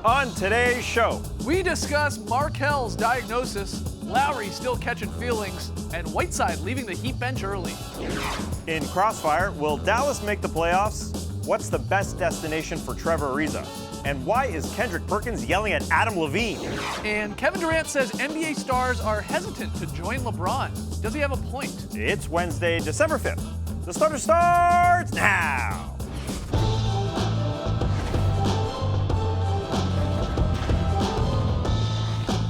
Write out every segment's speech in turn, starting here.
On today's show, we discuss Markel's diagnosis, Lowry still catching feelings, and Whiteside leaving the Heat bench early. in Crossfire, will Dallas make the playoffs? What's the best destination for Trevor Ariza? And why is Kendrick Perkins yelling at Adam Levine? And Kevin Durant says NBA stars are hesitant to join LeBron. Does he have a point? It's Wednesday, December 5th. The starter starts now.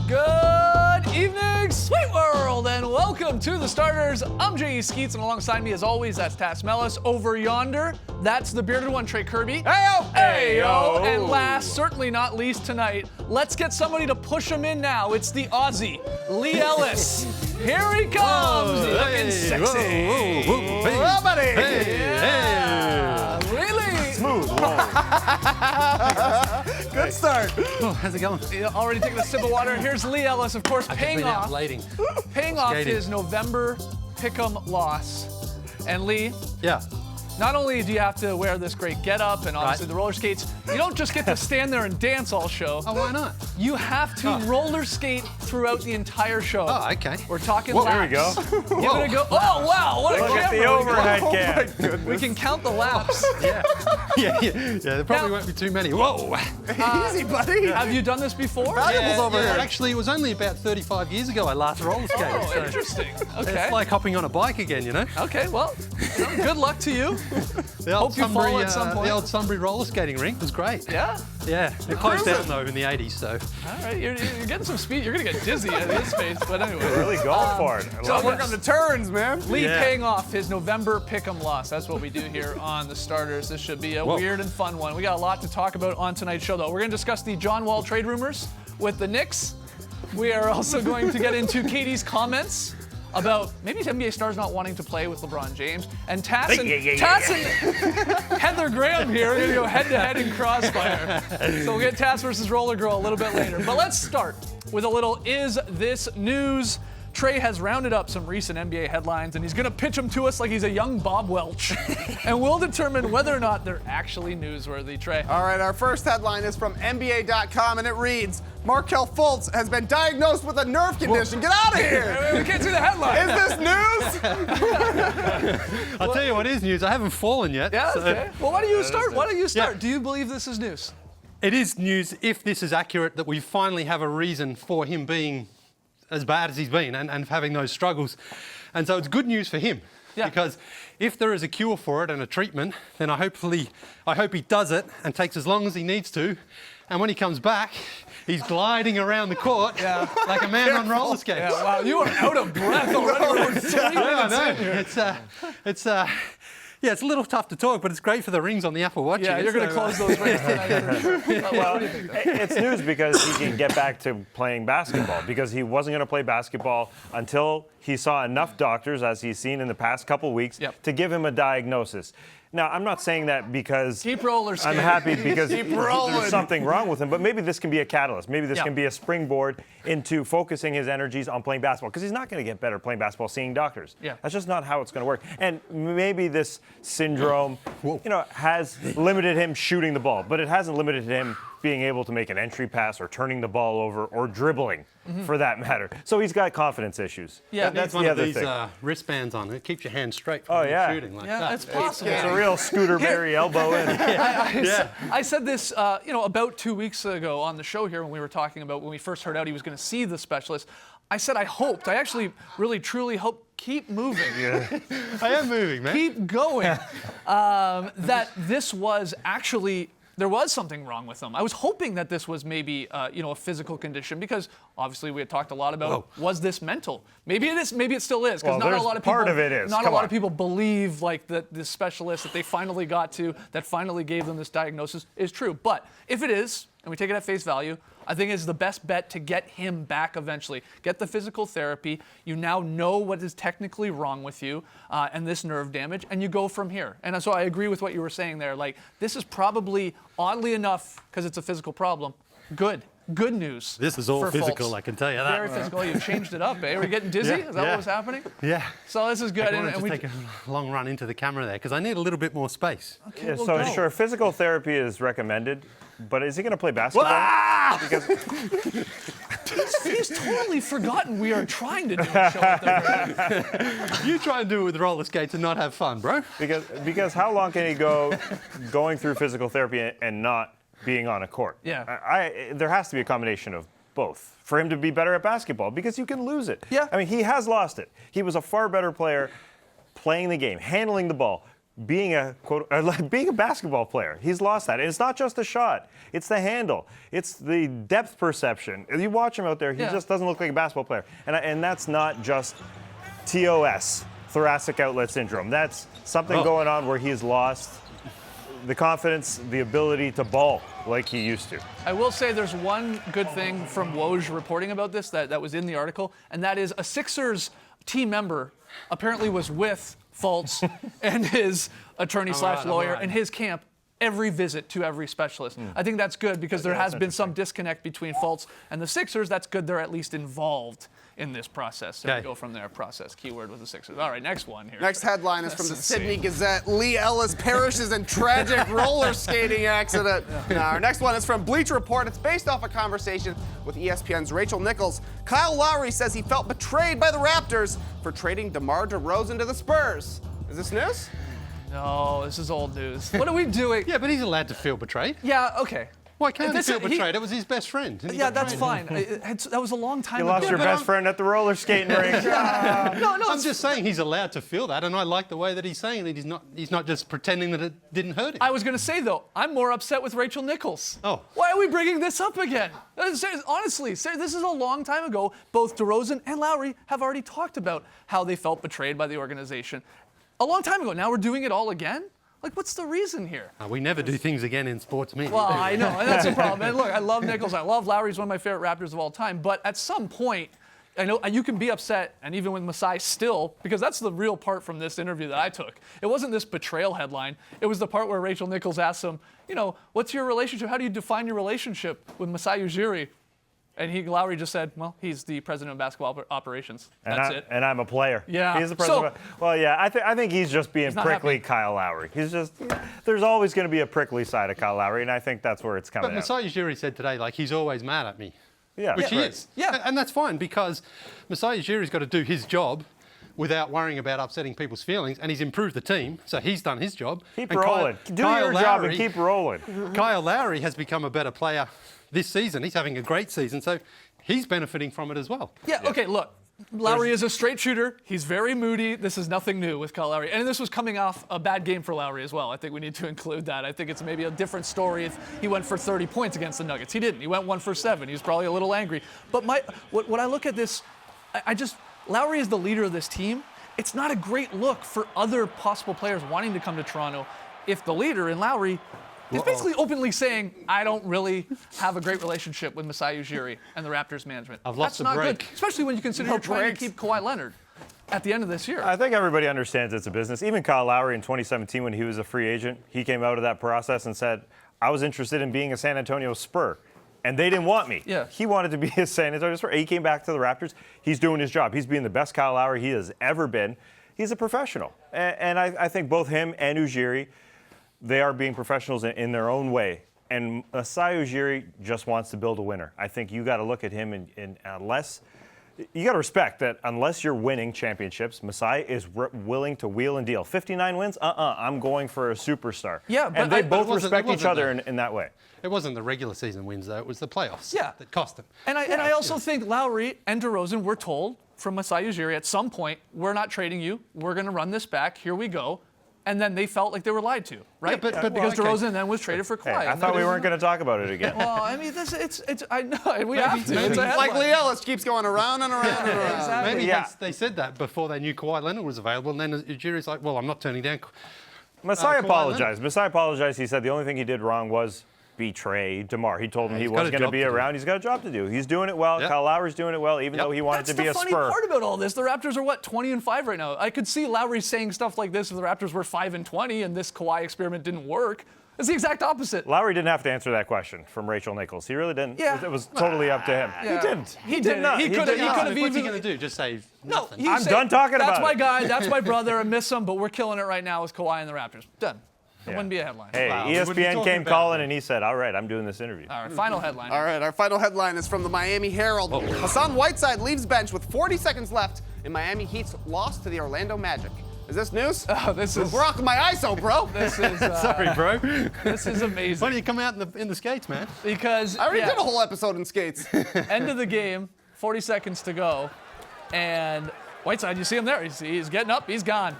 Good evening, sweet world, and welcome to the starters. I'm J.E. Skeets, and alongside me, as always, that's Tass Mellis. Over yonder, that's the bearded one, Trey Kirby. Heyo! Heyo! And last, certainly not least tonight, let's get somebody to push him in now. It's the Aussie, Lee Ellis. Here he comes, looking sexy. Whoa, hey. Well, buddy. Yeah, really? Smooth. Good start. Oh, how's it going? Already taking a sip of water. Here's Lee Ellis, of course, paying off Skating. his November pick'em loss. And Lee, Yeah. not only do you have to wear this great getup and obviously the roller skates, you don't just get to stand there and dance all show. Oh, why not? You have to roller skate throughout the entire show. Oh, okay. We're talking Whoa, There we laps. go. Give it a go. Oh, wow, what a Look at the camera. overhead cam. We can count the laps. Yeah, there probably Now- won't be too many. Whoa. Easy, buddy. Have you done this before? Yeah, over here. Actually, it was only about 35 years ago I last roller skated. Oh, so interesting. Okay. It's like hopping on a bike again, you know? Okay, well, good luck to you. The old Hope you fall at some point. The old Sunbury roller skating rink was great. Yeah? Yeah, it closed down though in the 80s, so. All right, you're getting some speed. You're going to get dizzy at this pace, but anyway. Really go for it. I so love work it. on the turns, man. Lee Yeah. paying off his November pick'em loss. That's what we do here on the starters. This should be a weird and fun one. We got a lot to talk about on tonight's show, though. We're going to discuss the John Wall trade rumors with the Knicks. We are also going to get into Katie's comments about maybe NBA stars not wanting to play with LeBron James. And Tass and Heather Graham here. We're going to go head-to-head in Crossfire. So we'll get Tass versus Roller Girl a little bit later. But let's start with a little Is This News? Trey has rounded up some recent NBA headlines, and he's going to pitch them to us like he's a young Bob Welch. And we'll determine whether or not they're actually newsworthy, Trey. All right, our first headline is from NBA.com, and it reads, Markelle Fultz has been diagnosed with a nerve condition. Get out of here! We can't see the headline. Is this news? I'll tell you what is news. I haven't fallen yet. Yeah, so- okay. Well, why don't you start? Why don't you start? Yeah. Do you believe this is news? It is news if this is accurate that we finally have a reason for him being as bad as he's been and having those struggles. And so it's good news for him. Yeah. Because if there is a cure for it and a treatment, then I hope he does it and takes as long as he needs to. And when he comes back, he's gliding around the court like a man on roller skates. Yeah, wow, you are out of breath already. We're 3 minutes in here. It's a little tough to talk, but it's great for the rings on the Apple Watch. Yeah, you're going to close those rings tonight for sure. Well, it's news because he can get back to playing basketball because he wasn't going to play basketball until he saw enough doctors, as he's seen in the past couple weeks, to give him a diagnosis. Now, I'm not saying that because Keep roller skating. I'm happy because Keep rolling. there's something wrong with him, but maybe this can be a catalyst. Maybe this Yeah. can be a springboard into focusing his energies on playing basketball because he's not going to get better playing basketball seeing doctors. Yeah. That's just not how it's going to work. And maybe this syndrome, has limited him shooting the ball, but it hasn't limited him being able to make an entry pass or turning the ball over or dribbling, for that matter. So he's got confidence issues. Yeah, That's One the of other these thing. wristbands on. It keeps your hand straight Oh, when yeah. you're shooting like Yeah, that. it's possible. It's a real Scooter Berry elbow in. I said this, about 2 weeks ago on the show here when we were talking about when we first heard out he was going to see the specialist. I said I actually really truly hope, keep moving. I am moving, man. Keep going. That this was actually, there was something wrong with him. I was hoping that this was maybe, a physical condition because obviously we had talked a lot about was this mental? Maybe it is. Maybe it still is because Well, not a there's lot of people. part of it is. Not Come a lot on. of people believe like that the specialist that they finally got to that finally gave them this diagnosis is true. But if it is, and we take it at face value, I think it's the best bet to get him back eventually. Get the physical therapy. You now know what is technically wrong with you and this nerve damage, and you go from here. And so I agree with what you were saying there. Like, this is probably, oddly enough, because it's a physical problem, good news. This is all for physical, Fultz. I can tell you that. Very physical. You changed it up, eh? Are we getting dizzy? Yeah, Is that yeah. what was happening? Yeah. So this is good. I wanted to we take a long run into the camera there because I need a little bit more space. okay, Yeah, well, so go. sure, physical therapy is recommended, but is he going to play basketball? Because He's totally forgotten we are trying to do a show at the You try and do it with roller skates and not have fun, bro. because how long can he go going through physical therapy and not being on a court? Yeah. There has to be a combination of both for him to be better at basketball, because you can lose it. Yeah. I mean, he has lost it. He was a far better player playing the game, handling the ball, being a basketball player. He's lost that. And it's not just the shot. It's the handle. It's the depth perception. If you watch him out there, he just doesn't look like a basketball player. And that's not just TOS, thoracic outlet syndrome. That's something going on where he's lost the confidence, the ability to ball like he used to. I will say there's one good thing from Woj reporting about this that was in the article, and that is a Sixers team member apparently was with Fultz and his attorney/lawyer in his camp every visit to every specialist. I think that's good because there has been some disconnect between Fultz and the Sixers. That's good they're at least involved in this process. So we go from there. Process, keyword with the Sixers. All right, next one here. Next headline is from the That's Sydney insane. Gazette. Lee Ellis perishes in tragic roller skating accident. Now, our next one is from Bleacher Report. It's based off a conversation with ESPN's Rachel Nichols. Kyle Lowry says he felt betrayed by the Raptors for trading DeMar DeRozan to the Spurs. Is this news? No, this is old news. What are we doing? Yeah, but he's allowed to feel betrayed. Yeah, okay. Why can't he This- feel he- betrayed? It was his best friend. and he Yeah, got that's traded. fine. That was a long time You ago. lost your best friend at the roller skating rink. No, I'm just saying he's allowed to feel that, and I like the way that he's saying it. He's not just pretending that it didn't hurt him. I was going to say, though, I'm more upset with Rachel Nichols. Oh. Why are we bringing this up again? Honestly, this is a long time ago. Both DeRozan and Lowry have already talked about how they felt betrayed by the organization. A long time ago. Now we're doing it all again? Like, what's the reason here? We never do things again in sports media. Well, I know, and that's the problem. And look, I love Nichols. I love Lowry. He's one of my favorite Raptors of all time. But at some point, I know you can be upset, and even with Masai still, because that's the real part from this interview that I took. It wasn't this betrayal headline. It was the part where Rachel Nichols asked him, what's your relationship? How do you define your relationship with Masai Ujiri? And Lowry just said, well, he's the president of basketball operations. That's it. And I'm a player. Yeah. He's the president. Well, yeah, I think he's just being not prickly happy. Kyle Lowry. There's always going to be a prickly side of Kyle Lowry, and I think that's where it's coming But out. Masai Ujiri said today, he's always mad at me. Yeah. Which he right. is. Yeah. And that's fine, because Masai Ujiri's got to do his job without worrying about upsetting people's feelings, and he's improved the team, so he's done his job. Keep And rolling. Do your job and keep rolling. Kyle Lowry has become a better player this season. He's having a great season, so he's benefiting from it as well. Yeah, okay, look. Lowry is a straight shooter. He's very moody. This is nothing new with Kyle Lowry. And this was coming off a bad game for Lowry as well. I think we need to include that. I think it's maybe a different story if he went for 30 points against the Nuggets. He didn't. He went 1 for 7. He was probably a little angry. But when I look at this, Lowry is the leader of this team. It's not a great look for other possible players wanting to come to Toronto if the leader in Lowry is basically openly saying, I don't really have a great relationship with Masai Ujiri and the Raptors management. I've lost That's a not break. good, especially when you consider you're trying to keep Kawhi Leonard at the end of this year. I think everybody understands it's a business. Even Kyle Lowry in 2017, when he was a free agent, he came out of that process and said, I was interested in being a San Antonio Spur. And they didn't want me. Yeah. He wanted to be a San Antonio Spur. He came back to the Raptors. He's doing his job. He's being the best Kyle Lowry he has ever been. He's a professional. And I think both him and Ujiri, they are being professionals in their own way. And Masai Ujiri just wants to build a winner. I think you got to look at him and unless you got to respect that unless you're winning championships, Masai is willing to wheel and deal. 59 wins? I'm going for a superstar. Yeah, but and they both it wasn't- respect it each wasn't other that. in that way. It wasn't the regular season wins, though. It was the playoffs that cost him. And I also think Lowry and DeRozan were told from Masai Ujiri at some point, we're not trading you. We're going to run this back. Here we go. And then they felt like they were lied to, right? Yeah, but because well, okay. DeRozan then was traded for Hey, Kawhi. I thought we weren't going to talk about it again. Well, I mean, I know we have to. It's a Like headline. Lee Ellis keeps going around and around and around. Exactly. Maybe Yeah. they said that before they knew Kawhi Leonard was available, and then Ujiri's like, well, I'm not turning down. Masai Kawhi apologized. Masai apologized. He said the only thing he did wrong was betray DeMar. He told him he he's got a wasn't going to job be to do. around. He's got a job to do. He's doing it well. Yep. Kyle Lowry's doing it well, even though he wanted That's to be the a funny Spur. part about all this. The Raptors are 20-5 right now. I could see Lowry saying stuff like this if the Raptors were 5-20 and this Kawhi experiment didn't work. It's the exact opposite. Lowry didn't have to answer that question from Rachel Nichols. He really didn't. Yeah. It was totally up to him. Yeah. He didn't. He did not. He could have What's he even. going to do? Just say No, nothing? I'm done talking That's about my it." guy. That's my brother. I miss him, but we're killing it right now with Kawhi and the Raptors. Done. It wouldn't be a headline. Hey, Wow, we wouldn't be ESPN talking came about calling it. and he said, all right, I'm doing this interview. All right, final headline. All right, our final headline is from the Miami Herald. Hassan Whiteside leaves bench with 40 seconds left in Miami Heat's loss to the Orlando Magic. Is this news? Oh, this is We're rocking my ISO, bro. this is Sorry, bro. this is amazing. Why don't you come out in the skates, man? Because I already yeah, did a whole episode in skates. end of the game, 40 seconds to go, and Whiteside, you see him there? He's getting up, he's gone.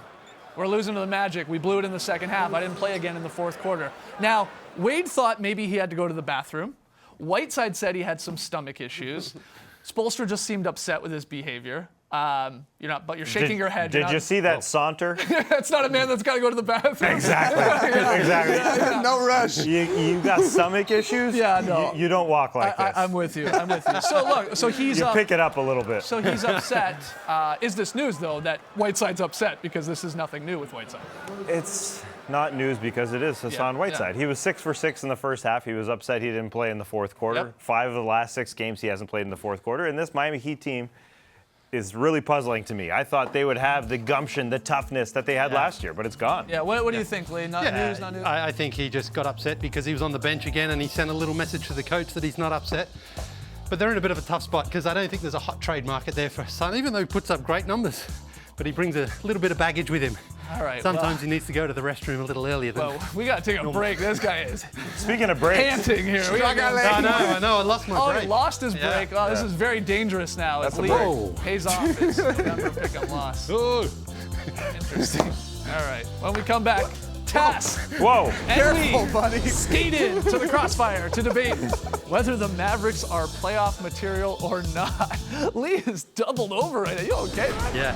We're losing to the Magic. We blew it in the second half. I didn't play again in the fourth quarter. Now, Wade thought maybe he had to go to the bathroom. Whiteside said he had some stomach issues. Spoelstra just seemed upset with his behavior. But you're shaking your head. Did you see that saunter? That's not a man that's got to go to the bathroom. Exactly. Exactly. No rush. You got stomach issues? Yeah, no. You don't walk like this. I'm with you. I'm with you. So look, so he's You up. pick it up a little bit. So he's upset. Is this news though that Whiteside's upset because this is nothing new with Whiteside? It's not news because it is Hassan Yeah, Whiteside. yeah. He was 6 for 6 in the first half. He was upset he didn't play in the fourth quarter. Yep. 5 of the last 6 games he hasn't played in the fourth quarter. And this Miami Heat team is really puzzling to me. I thought they would have the gumption, the toughness that they had last year, but it's gone. Yeah. What do you think, Lee? Not news. Not news. I think he just got upset because he was on the bench again and he sent a little message to the coach that he's not upset. But they're in a bit of a tough spot because I don't think there's a hot trade market there for Hassan, even though he puts up great numbers. But he brings a little bit of baggage with him. All right. Sometimes he needs to go to the restroom a little earlier than. Well, we got to take a break. This guy is Speaking of breaks, panting here. We gotta go. I know, I lost my Oh, break. he lost his Yeah. break. Oh, this is very dangerous now. That's As a Lee break. pays off his November pick-up loss. Oh. Interesting. All right. When we come back, Tass whoa. and Lee Careful, buddy. skate in to the crossfire to debate whether the Mavericks are playoff material or not. Lee is doubled over right now. You okay? Yeah.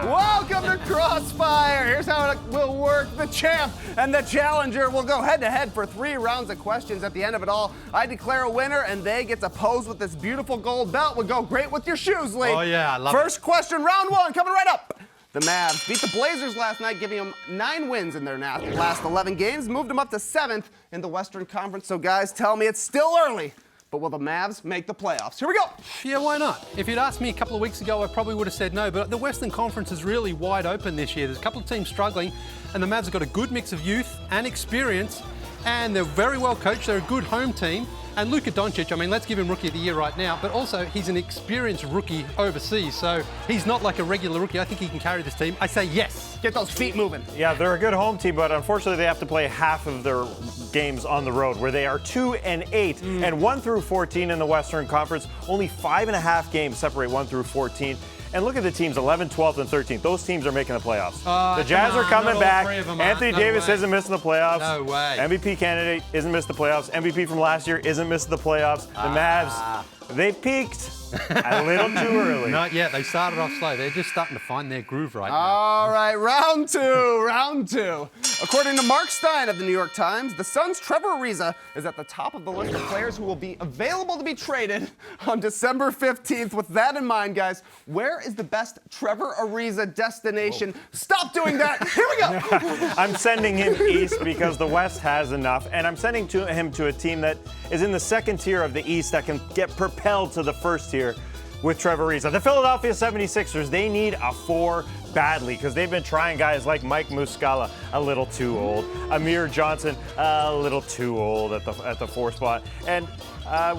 Welcome to Crossfire. Here's how it will work. The champ and the challenger will go head-to-head for 3 rounds of questions. At the end of it all, I declare a winner, and they get to pose with this beautiful gold belt. Would go great with your shoes, Lee. Oh, yeah, I love First question, round 1, coming right up. The Mavs beat the Blazers last night, giving them 9 wins in their last 11 games, moved them up to 7th in the Western Conference. So, guys, tell me it's still early, but will the Mavs make the playoffs? Here we go. Yeah, why not? If you'd asked me a couple of weeks ago, I probably would have said no, but the Western Conference is really wide open this year. There's a couple of teams struggling, and the Mavs have got a good mix of youth and experience, and they're very well coached. They're a good home team. And Luka Doncic, I mean, let's give him Rookie of the Year right now, but also he's an experienced rookie overseas, so he's not like a regular rookie. I think he can carry this team. I say yes. Get those feet moving. Yeah, they're a good home team, but unfortunately they have to play half of their games on the road, where they are 2-8 and 1 through 14 in the Western Conference. Only 5.5 games separate 1 through 14. And look at the teams, 11, 12, and 13. Those teams are making the playoffs. The Jazz come are on, coming not all back. 3 of them are. Anthony No Davis way. isn't missing the playoffs. No way. MVP candidate isn't missed the playoffs. MVP from last year isn't missing the playoffs. The Mavs, they peaked a little too early. Not yet. They started off slow. They're just starting to find their groove right now. All right, round 2. According to Mark Stein of the New York Times, the Suns' Trevor Ariza is at the top of the list of players who will be available to be traded on December 15th. With that in mind, guys, where is the best Trevor Ariza destination? Stop doing that. Here we go. I'm sending him east because the West has enough, and I'm sending him to a team that is in the second tier of the East that can get propelled to the first tier with Trevor Ariza. The Philadelphia 76ers, they need a 4 badly because they've been trying guys like Mike Muscala, a little too old, Amir Johnson, a little too old at the 4 spot, and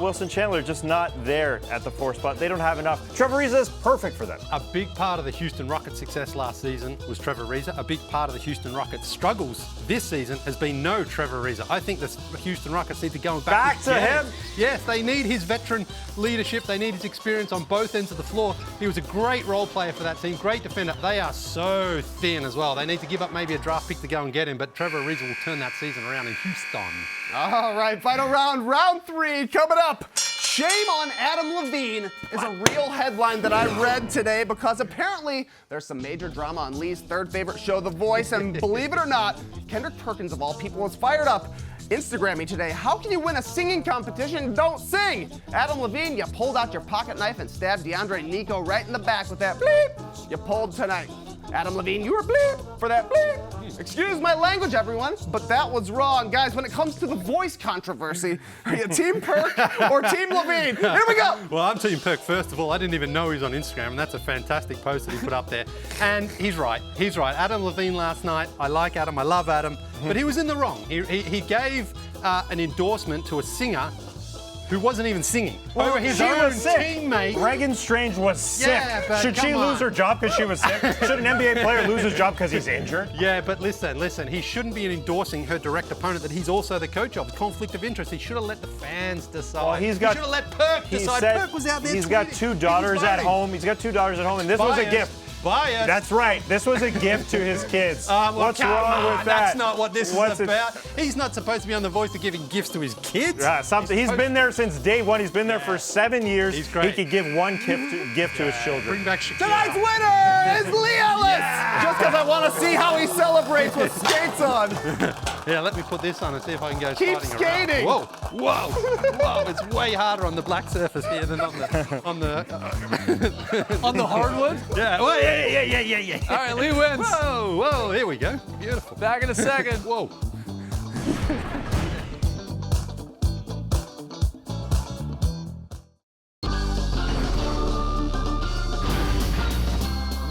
Wilson Chandler just not there at the 4 spot. They don't have enough. Trevor Ariza is perfect for them. A big part of the Houston Rockets' success last season was Trevor Ariza. A big part of the Houston Rockets' struggles this season has been no Trevor Ariza. I think the Houston Rockets need to go back to him? Yes, they need his veteran leadership. They need his experience on both ends of the floor. He was a great role player for that team, great defender. They are so thin as well. They need to give up maybe a draft pick to go and get him, but Trevor Ariza will turn that season around in Houston. All right, final round, round 3 coming up. Shame on Adam Levine is a real headline that I read today because apparently there's some major drama on Lee's third favorite show, The Voice, and believe it or not, Kendrick Perkins of all people is fired up. Instagram me today. How can you win a singing competition and don't sing? Adam Levine, you pulled out your pocket knife and stabbed DeAndre Nico right in the back with that bleep you pulled tonight. Adam Levine, you were bleep for that bleep. Excuse my language, everyone, but that was wrong. Guys, when it comes to the voice controversy, are you Team Perk or Team Levine? Here we go. Well, I'm Team Perk, first of all. I didn't even know he was on Instagram, and that's a fantastic post that he put up there. And he's right. He's right. Adam Levine last night, I like Adam, I love Adam, but he was in the wrong. He gave an endorsement to a singer who wasn't even singing. Over his she own was sick. teammate. Regan Strange was sick. Yeah, but Should she come lose on. her job because she was sick? Should an NBA player lose his job because he's injured? Yeah, but listen, he shouldn't be endorsing her direct opponent that he's also the coach of. Conflict of interest. He should have let the fans decide. Well, he should have let Perk decide. Perk was out there He's got tweeting. two He daughters was at fighting. home. He's got two daughters at home, and this was a Bias. gift. Bias. That's right. This was a gift to his kids. Well, What's come wrong on, with that? That's not what this What's is it- about. He's not supposed to be on The Voice of giving gifts to his kids. Yeah, something. He's been there since day one. He's been there for 7 years. He's great. He could give one gift to his children. Bring back Shakira. Tonight's winner is Lee Ellis. Just because I want to see how he celebrates with skates on. Yeah, let me put this on and see if I can go Keep sliding skating. around. Whoa. It's way harder on the black surface here than on the On the hardwood? yeah. Well, yeah. All right, Lee wins. Whoa, here we go. Beautiful. Back in a second. Whoa.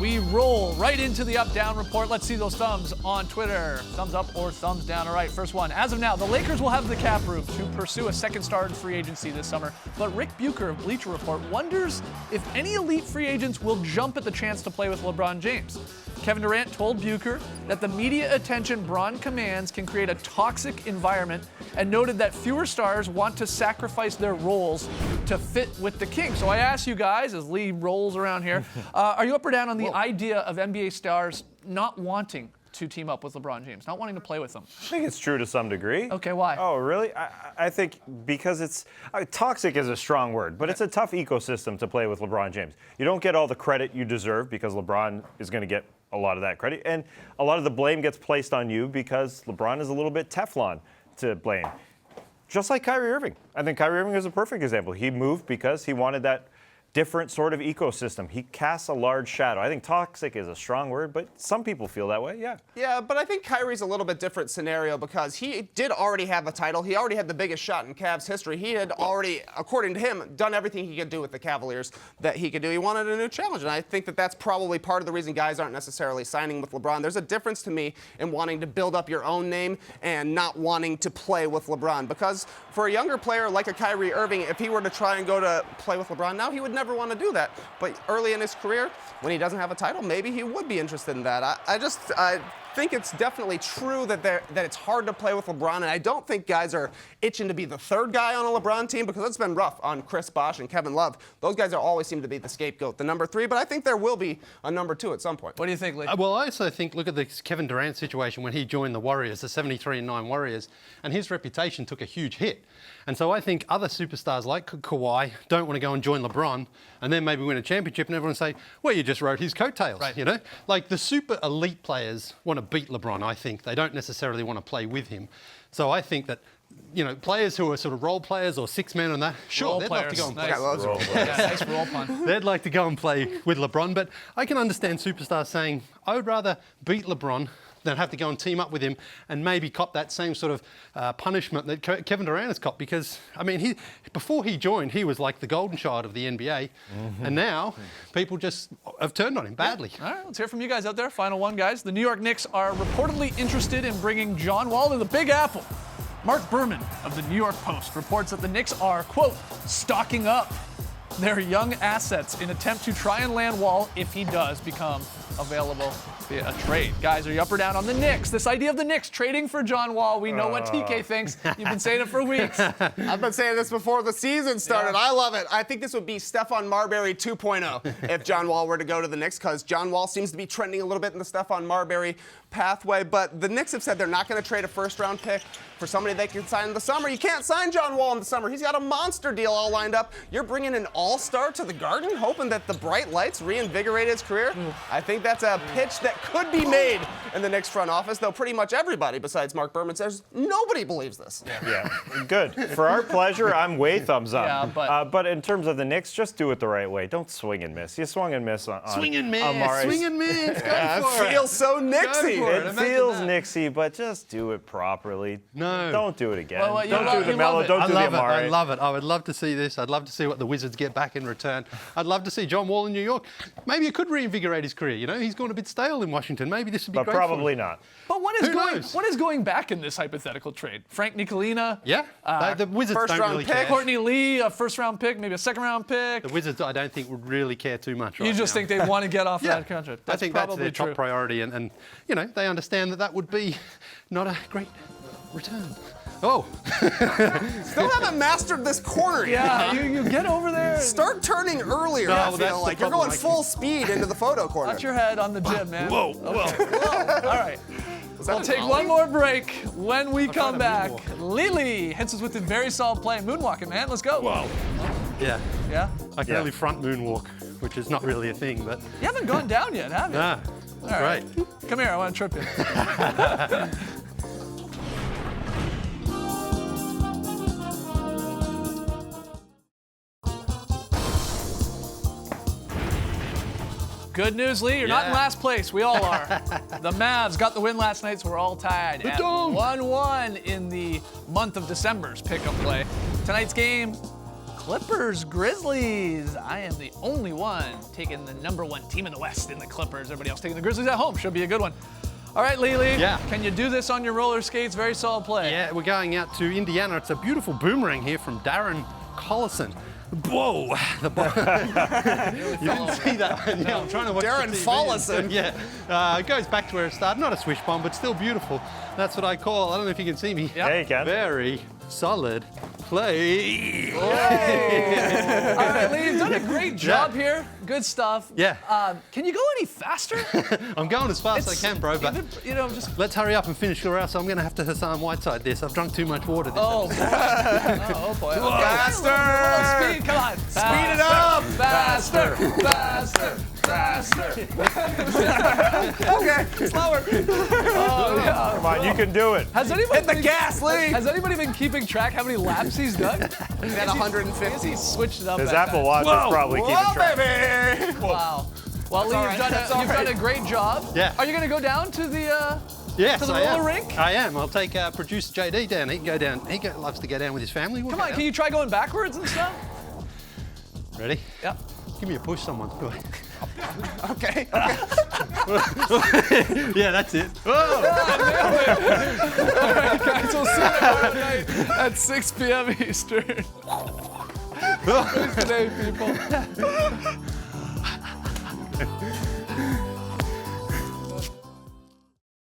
We roll right into the up-down report. Let's see those thumbs on Twitter. Thumbs up or thumbs down. All right, first one. As of now, the Lakers will have the cap room to pursue a second star in free agency this summer. But Rick Bucher of Bleacher Report wonders if any elite free agents will jump at the chance to play with LeBron James. Kevin Durant told Bucher that the media attention Bron commands can create a toxic environment and noted that fewer stars want to sacrifice their roles to fit with the king. So I ask you guys, as Lee rolls around here, are you up or down on the idea of NBA stars not wanting to team up with LeBron James, not wanting to play with them? I think it's true to some degree. Okay, why? Oh, really? I think because it's toxic is a strong word, but it's a tough ecosystem to play with LeBron James. You don't get all the credit you deserve because LeBron is going to get a lot of that credit, and a lot of the blame gets placed on you because LeBron is a little bit Teflon to blame. Just like Kyrie Irving. I think Kyrie Irving is a perfect example. He moved because he wanted that different sort of ecosystem. He casts a large shadow. I think toxic is a strong word, but some people feel that way, yeah. Yeah, but I think Kyrie's a little bit different scenario because he did already have a title. He already had the biggest shot in Cavs history. He had already, according to him, done everything he could do with the Cavaliers that he could do. He wanted a new challenge, and I think that that's probably part of the reason guys aren't necessarily signing with LeBron. There's a difference to me in wanting to build up your own name and not wanting to play with LeBron, because for a younger player like a Kyrie Irving, if he were to try and go to play with LeBron now, he would never want to do that. But early in his career, when he doesn't have a title, maybe he would be interested in that. I think it's definitely true that it's hard to play with LeBron, and I don't think guys are itching to be the third guy on a LeBron team because it's been rough on Chris Bosh and Kevin Love. Those guys always seem to be the scapegoat, the number 3, but I think there will be a number 2 at some point. What do you think, Lee? Well, I also think, look at the Kevin Durant situation when he joined the Warriors, the 73-9 Warriors, and his reputation took a huge hit. And so I think other superstars like Kawhi don't want to go and join LeBron and then maybe win a championship and everyone say, well, you just rode his coattails, Right. you know? Like the super elite players want to beat LeBron, I think. They don't necessarily want to play with him. So I think that, you know, players who are sort of role players or six men and that, sure, Role they'd love to players. go and play. Nice. Yeah, nice roll pun. They'd like to go and play with LeBron, but I can understand superstars saying, I would rather beat LeBron than have to go and team up with him and maybe cop that same sort of punishment that Kevin Durant has copped. Because, I mean, before he joined, he was like the golden child of the NBA. And now people just have turned on him badly. All right, let's hear from you guys out there. Final one, guys. The New York Knicks are reportedly interested in bringing John Wall to the Big Apple. Mark Berman of the New York Post reports that the Knicks are, quote, stocking up their young assets in attempt to try and land Wall if he does become available via a trade. Guys, are you up or down on the Knicks? This idea of the Knicks trading for John Wall, we know what TK thinks. You've been saying it for weeks. I've been saying this before the season started. Yeah. I love it. I think this would be Stephon Marbury 2.0 if John Wall were to go to the Knicks, because John Wall seems to be trending a little bit in the Stephon Marbury pathway. But the Knicks have said they're not going to trade a first-round pick for somebody they can sign in the summer. You can't sign John Wall in the summer. He's got a monster deal all lined up. You're bringing an all-star to the Garden, hoping that the bright lights reinvigorate his career. I think that's a pitch that could be made in the Knicks front office, though pretty much everybody besides Mark Berman says nobody believes this. Yeah, good. For our pleasure, I'm way thumbs up. Yeah, but in terms of the Knicks, just do it the right way. Don't swing and miss. You swung and miss on Swing and miss. Amari's. Swing and miss. Go It for it. feels so Knicksy. for it. It Imagine feels that. Knicksy, but just do it properly. No. Don't do it again. Well, you don't love- do the you Melo. love it. Don't I do love the it. Amari. I love it. I would love to see this. I'd love to see what the Wizards get back in return. I'd love to see John Wall in New York. Maybe it could reinvigorate his career. You know, he's gone a bit stale in Washington. Maybe this would be But great for probably him. not. But when knows? is going back in this hypothetical trade? Frank Nicolina? Yeah, the Wizards first don't round really pick. care. Courtney Lee, a first-round pick, maybe a second-round pick. The Wizards, I don't think, would really care too much right You just now. think they want to get off Yeah, that contract? I think that's probably their top true. priority, and you know they understand that would be not a great return. Oh, Still haven't mastered this corner yet. Yeah, you get over there. Start turning earlier. No, I well, feel that's the like you're problem. going full speed into the photo corner. Watch your head on the gym, man. whoa, whoa! All right. We'll take one more break. When we come to back, moonwalk. Lily hits us with the very solid play. Moonwalking, man. Let's go. Whoa. Yeah, Yeah? I can Yeah. only front moonwalk, which is not really a thing, but You haven't gone down yet, have you? nah, that's All right. great. Come here, I want to trip you. Good news, Lee. You're not in Yeah. last place. We all are. The Mavs got the win last night, so we're all tied at Dome. 1-1 in the month of December's pick-up play. Tonight's game, Clippers Grizzlies. I am the only one taking the #1 team in the West in the Clippers. Everybody else taking the Grizzlies at home. Should be a good one. All right, Lee. Yeah. Can you do this on your roller skates? Very solid play. Yeah, we're going out to Indiana. It's a beautiful boomerang here from Darren Collison. Whoa! The ball. You didn't see that one. Yeah, I'm trying to watch Darren the TV. Follison. Yeah, it goes back to where it started. Not a swish bomb, but still beautiful. That's what I call. I don't know if you can see me. Yeah. Yeah, you can. Very solid play. All right, Lee, you've done a great job here. Good stuff. Yeah. Can you go any faster? I'm going as fast as I can, bro. But Even, you know, just. let's hurry up and finish, or else I'm going to have to Hassan Whiteside this. I've drunk too much water. This Oh, oh boy. Okay. Faster! Speed, come on. Speed it up! Faster, faster, faster. Okay, slower. Oh, yeah. Come on, you can do it. Has anybody Hit the gas, Lee! Has anybody been keeping track how many laps he's done? He's at 150. He switched it up. His that Apple time. Watch is probably keeping Whoa, track. baby! Wow. Well, Lee, all you've, right, done, that's a, all you've done right. a great job. Yeah. Are you going to go down to the? Yes, To the I am. roller rink? I am. I'll take producer JD down. He can go down. Loves to go down with his family. We'll Come go on, down. can you try going backwards and stuff? Ready? Yeah. Give me a push, someone. Go ahead. Okay. Yeah, that's it. All right, guys, we'll see you tomorrow night at 6 p.m. Eastern. Thanks today, people.